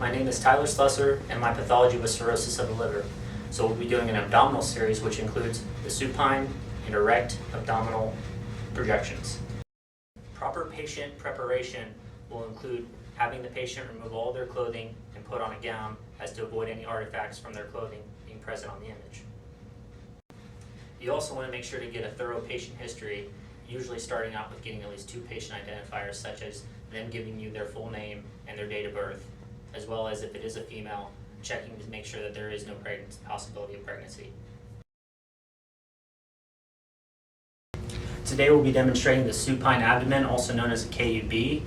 My name is Tyler Slusser, and my pathology was cirrhosis of the liver. So we'll be doing an abdominal series which includes the supine and erect abdominal projections. Proper patient preparation will include having the patient remove all their clothing and put on a gown as to avoid any artifacts from their clothing being present on the image. You also want to make sure to get a thorough patient history, usually starting out with getting at least 2 patient identifiers, such as them giving you their full name and their date of birth, as well as, if it is a female, checking to make sure that there is no possibility of pregnancy. Today we'll be demonstrating the supine abdomen, also known as a KUB.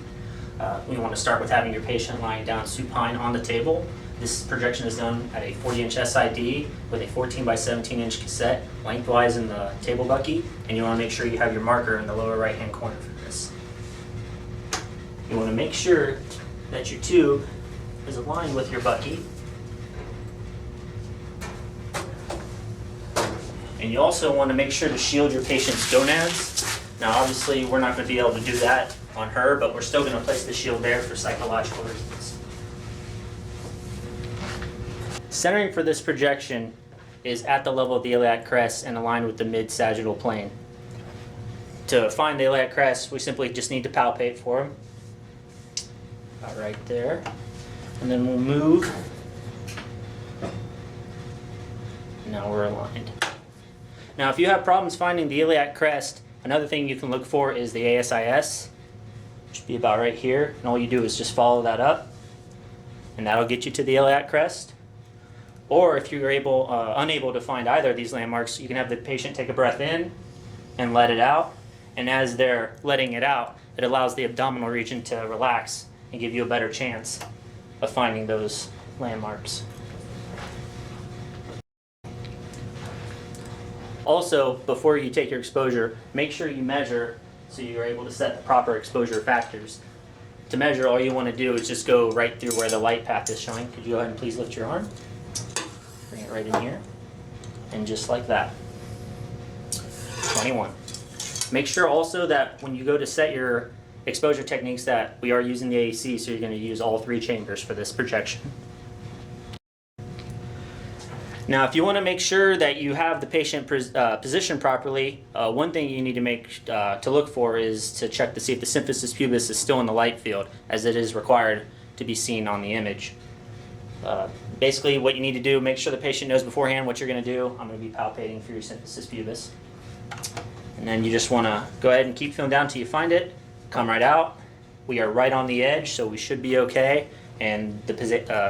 We want to start with having your patient lying down supine on the table. This projection is done at a 40-inch SID with a 14 by 17-inch cassette lengthwise in the table bucky, and you want to make sure you have your marker in the lower right-hand corner for this. You want to make sure that your tube is aligned with your bucky. And you also want to make sure to shield your patient's gonads. Now obviously we're not going to be able to do that on her, but we're still going to place the shield there for psychological reasons. Centering for this projection is at the level of the iliac crest and aligned with the mid-sagittal plane. To find the iliac crest, we simply just need to palpate for him. About right there. And then we'll move. Now we're aligned. Now if you have problems finding the iliac crest, another thing you can look for is the ASIS. It should be about right here. And all you do is just follow that up, and that'll get you to the iliac crest. Or if you're unable to find either of these landmarks, you can have the patient take a breath in and let it out. And as they're letting it out, it allows the abdominal region to relax and give you a better chance of finding those landmarks. Also, before you take your exposure, make sure you measure so you're able to set the proper exposure factors. To measure, all you want to do is just go right through where the light path is showing. Could you go ahead and please lift your arm? Bring it right in here. And just like that. 21. Make sure also that when you go to set your exposure techniques that we are using the AEC, so you're going to use all 3 chambers for this projection. Now, if you want to make sure that you have the patient positioned properly, one thing you need to look for is to check to see if the symphysis pubis is still in the light field, as it is required to be seen on the image. Basically, what you need to do, make sure the patient knows beforehand what you're going to do. I'm going to be palpating for your symphysis pubis. And then you just want to go ahead and keep feeling down until you find it. Come right out. We are right on the edge, so we should be okay, and the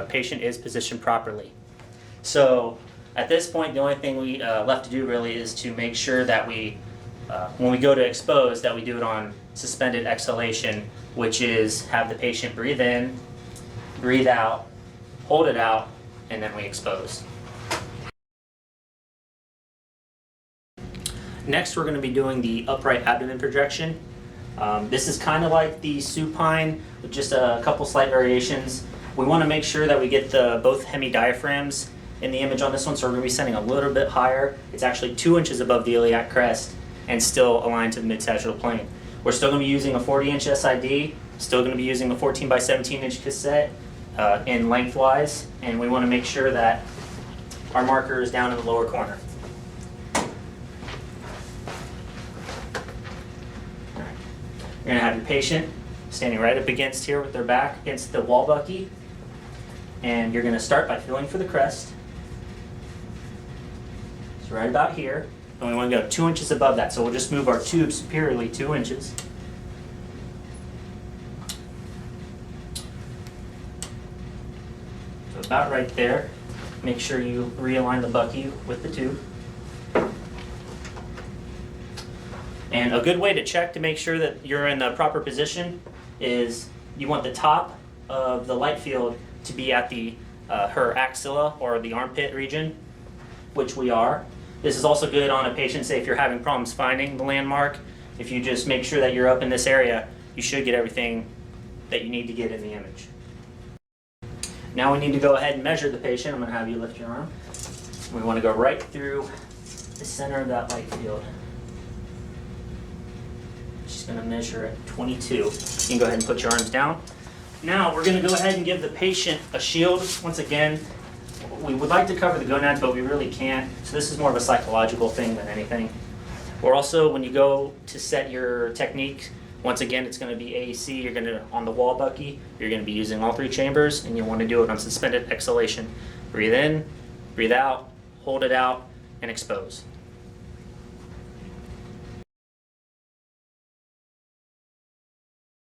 patient is positioned properly. So at this point, the only thing we left to do really is to make sure that we, when we go to expose, that we do it on suspended exhalation, which is have the patient breathe in, breathe out, hold it out, and then we expose. Next, we're going to be doing the upright abdomen projection. This is kind of like the supine with just a couple slight variations. We want to make sure that we get both hemidiaphragms in the image on this one, so we're going to be setting a little bit higher. It's actually 2 inches above the iliac crest and still aligned to the mid-sagittal plane. We're still going to be using a 40-inch SID, still going to be using a 14 by 17-inch cassette in lengthwise, and we want to make sure that our marker is down in the lower corner. You're going to have your patient standing right up against here with their back against the wall bucky, and you're going to start by feeling for the crest. It's right about here, and we want to go 2 inches above that, so we'll just move our tube superiorly 2 inches. So about right there. Make sure you realign the bucky with the tube. And a good way to check to make sure that you're in the proper position is you want the top of the light field to be at her axilla or the armpit region, which we are. This is also good on a patient, say if you're having problems finding the landmark. If you just make sure that you're up in this area, you should get everything that you need to get in the image. Now we need to go ahead and measure the patient. I'm going to have you lift your arm. We want to go right through the center of that light field. She's going to measure at 22. You can go ahead and put your arms down. Now we're going to go ahead and give the patient a shield. Once again, we would like to cover the gonads, but we really can't. So this is more of a psychological thing than anything. Or also, when you go to set your technique, once again, it's going to be AEC. You're going to, on the wall bucky, you're going to be using all 3 chambers, and you want to do it on suspended exhalation. Breathe in, breathe out, hold it out, and expose.